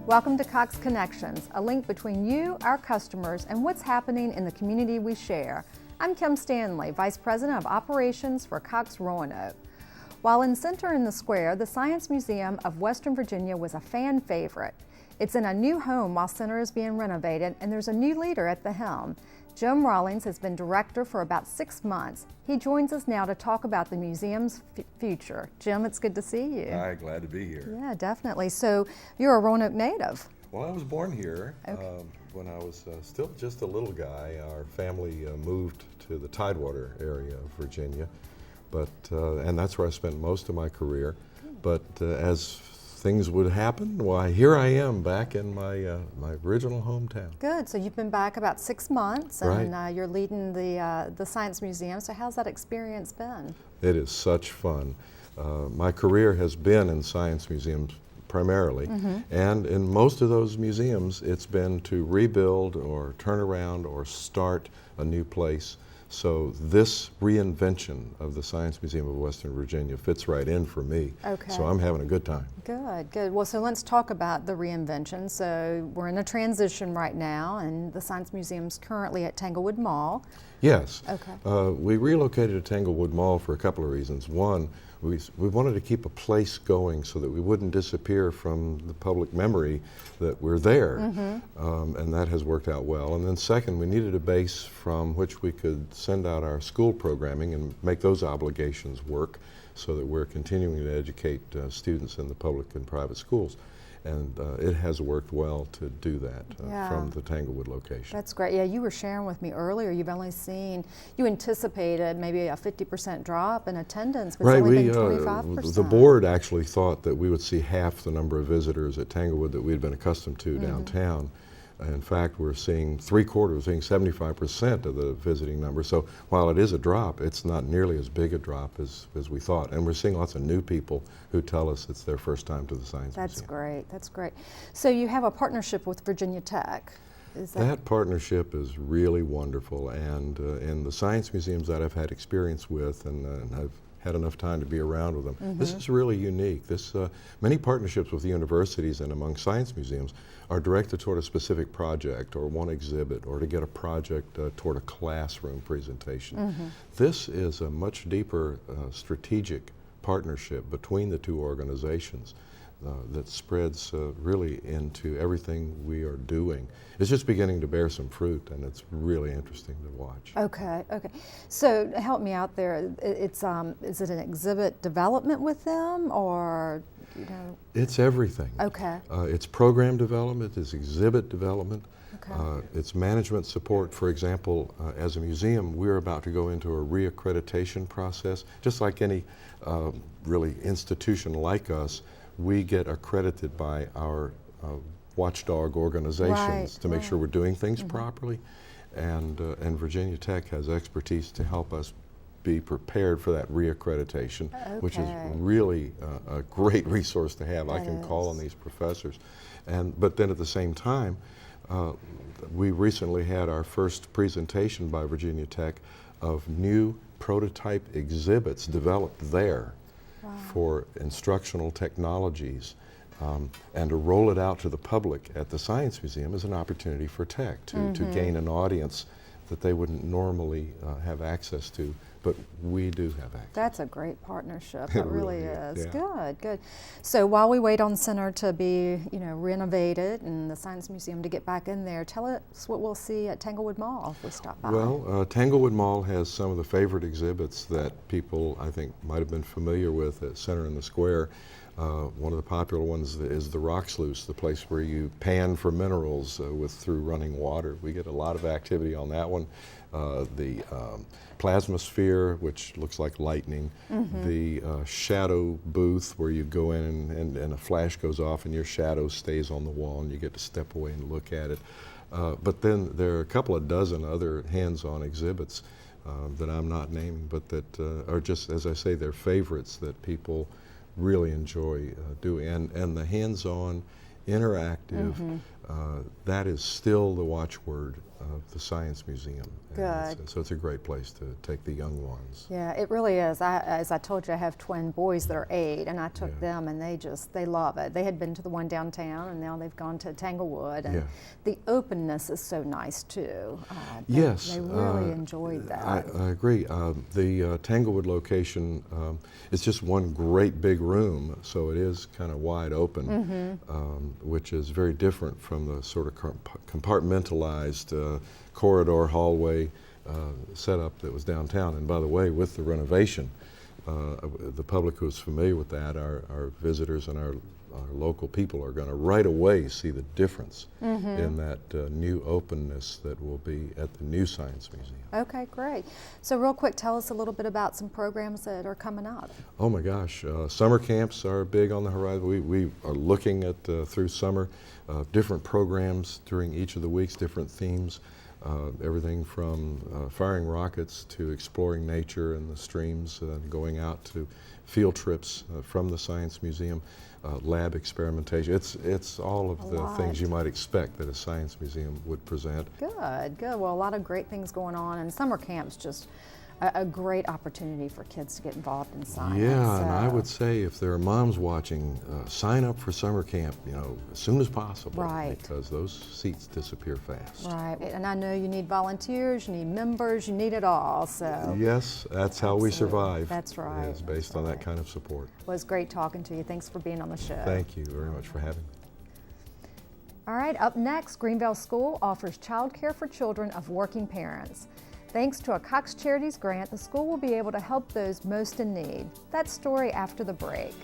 Welcome to Cox Connections, a link between you, our customers, and what's happening in the community we share. I'm Kim Stanley, Vice President of Operations for Cox Roanoke. While in Center in the Square, the Science Museum of Western Virginia was a fan favorite. It's in a new home while Center is being renovated, and there's a new leader at the helm. Jim Rawlings has been director for about 6 months. He joins us now to talk about the museum's future. Jim, it's good to see you. Hi, glad to be here. Yeah, definitely. So you're a Roanoke native. Well, I was born here. Okay. When I was still just a little guy. Our family moved to the Tidewater area of Virginia, and that's where I spent most of my career. But as things would happen, why, here I am back in my original hometown. Good. So you've been back about 6 months, and right. You're leading the Science Museum. So how's that experience been? It is such fun. My career has been in science museums primarily, and in most of those museums it's been to rebuild or turn around or start a new place. So this reinvention of the Science Museum of Western Virginia fits right in for me. Okay. So I'm having a good time. Good, good. Well, so let's talk about the reinvention. So we're in a transition right now, and the Science Museum's currently at Tanglewood Mall. Yes. Okay. We relocated to Tanglewood Mall for a couple of reasons. One, we wanted to keep a place going so that we wouldn't disappear from the public memory that we're there, and that has worked out well. And then second, we needed a base from which we could send out our school programming and make those obligations work so that we're continuing to educate students in the public and private schools. And it has worked well to do that from the Tanglewood location. That's great. Yeah, you were sharing with me earlier, you anticipated maybe a 50% drop in attendance, but it's only been 25%. The board actually thought that we would see half the number of visitors at Tanglewood that we'd been accustomed to downtown. In fact, we're seeing 75% of the visiting number. So while it is a drop, it's not nearly as big a drop as we thought. And we're seeing lots of new people who tell us it's their first time to the Science Museum. That's great, that's great. So you have a partnership with Virginia Tech. That partnership is really wonderful, and in the science museums that I've had experience with, and I've had enough time to be around with them, this is really unique. Many partnerships with universities and among science museums are directed toward a specific project or one exhibit or to get a project toward a classroom presentation. This is a much deeper strategic partnership between the two organizations that spreads really into everything we are doing. It's just beginning to bear some fruit, and it's really interesting to watch. Okay, okay. So help me out there. Is it an exhibit development with them, or, you know? It's everything. Okay. It's program development, it's exhibit development, okay. It's management support. For example, as a museum, we're about to go into a reaccreditation process. Just like any really institution like us, we get accredited by our watchdog organizations to make sure we're doing things properly, and Virginia Tech has expertise to help us be prepared for that reaccreditation, which is really a great resource to have. I can call on these professors, but then at the same time, we recently had our first presentation by Virginia Tech of new prototype exhibits developed there. Wow. For instructional technologies, and to roll it out to the public at the Science Museum is an opportunity for Tech to gain an audience that they wouldn't normally have access to, but we do have access. That's a great partnership. It It really is. is. Yeah. Good, good. So while we wait on Center to be, renovated and the Science Museum to get back in there, tell us what we'll see at Tanglewood Mall if we stop by. Well, Tanglewood Mall has some of the favorite exhibits that people, I think, might have been familiar with at Center in the Square. One of the popular ones is the rock sluice, the place where you pan for minerals through running water. We get a lot of activity on that one. The plasma sphere, which looks like lightning. The shadow booth, where you go in and a flash goes off and your shadow stays on the wall and you get to step away and look at it. But then there are a couple of dozen other hands-on exhibits that I'm not naming, but that are just, as I say, they're favorites that people really enjoy doing. And the hands-on, interactive, that is still the watchword of the Science Museum. Good. And so it's a great place to take the young ones. Yeah, it really is. As I told you, I have twin boys that are 8, and I took Yeah. them, and they love it. They had been to the one downtown, and now they've gone to Tanglewood, and Yeah. the openness is so nice too. Yes. They really enjoyed that. I agree. The Tanglewood location is just one great big room, so it is kind of wide open, which is very different from the sort of compartmentalized corridor hallway setup that was downtown. And by the way, with the renovation, the public who's familiar with that, our visitors and our local people are going to right away see the difference in that new openness that will be at the new Science Museum. Okay, great. So real quick, tell us a little bit about some programs that are coming up. Oh my gosh, summer camps are big on the horizon. We are looking at, through summer, different programs during each of the weeks, different themes. Everything from firing rockets to exploring nature and the streams, going out to field trips from the Science Museum, lab experimentation. It's all of the things you might expect that a Science Museum would present. Good, good. Well, a lot of great things going on, and summer camp's just a great opportunity for kids to get involved in science. Yeah, and I would say if there are moms watching, sign up for summer camp, as soon as possible. Right. Because those seats disappear fast. Right, and I know you need volunteers, you need members, you need it all, so. Yes, that's how we survive. That's right. It's based on that kind of support. Well, it's great talking to you. Thanks for being on the show. Thank you very much for having me. All right, up next, Greenville School offers childcare for children of working parents. Thanks to a Cox Charities grant, the school will be able to help those most in need. That story after the break.